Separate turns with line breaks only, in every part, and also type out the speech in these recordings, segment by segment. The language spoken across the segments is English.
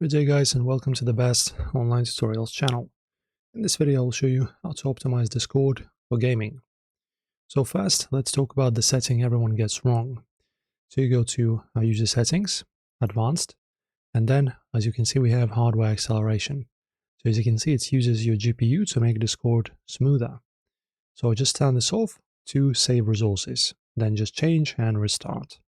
Good day guys, and welcome to the best online tutorials channel. In this video I'll show you how to optimize Discord for gaming. So first let's talk about the setting everyone gets wrong. So you go to user settings, advanced, and then as you can see we have hardware acceleration. So as you can see it uses your GPU to make Discord smoother. So just turn this off to save resources, then just change and restart.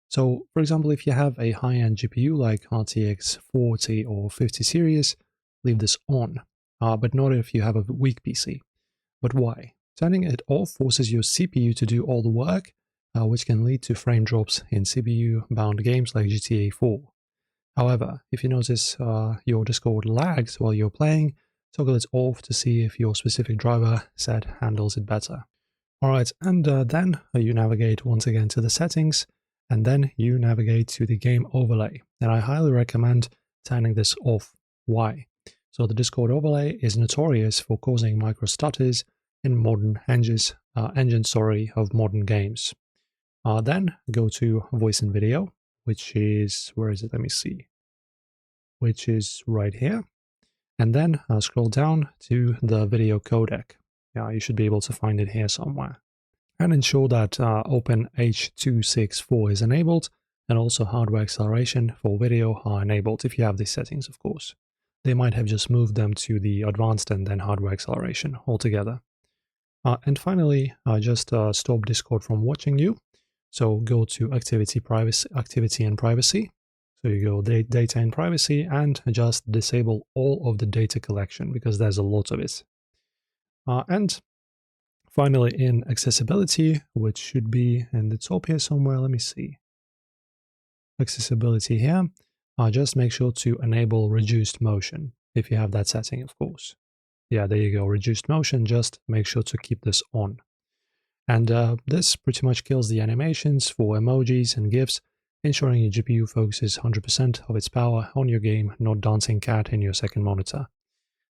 So, for example, if you have a high-end GPU like RTX 40 or 50 series, leave this on, but not if you have a weak PC. But why? Turning it off forces your CPU to do all the work, which can lead to frame drops in CPU-bound games like GTA 4. However, if you notice your Discord lags while you're playing, toggle it off to see if your specific driver set handles it better. Alright, and then you navigate once again to the settings, and then you navigate to the game overlay. And I highly recommend turning this off. Why? So the Discord overlay is notorious for causing micro stutters in modern engines of modern games. Then go to voice and video, which is, where is it? Let me see. Which is right here. And then scroll down to the video codec. Yeah, you should be able to find it here somewhere. And ensure that OpenH264 is enabled, and also hardware acceleration for video are enabled if you have these settings, of course. They might have just moved them to the advanced and then hardware acceleration altogether. And finally, just stop Discord from watching you. So go to activity and privacy. So you go data and privacy and just disable all of the data collection because there's a lot of it. And finally, in accessibility, which should be in the top here somewhere, let me see. Accessibility here, just make sure to enable reduced motion, if you have that setting, of course. Yeah, there you go, reduced motion, just make sure to keep this on. And this pretty much kills the animations for emojis and GIFs, ensuring your GPU focuses 100% of its power on your game, not dancing cat in your second monitor.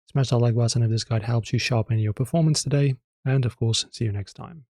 Smash that like button if this guide helps you sharpen your performance today. And of course, see you next time.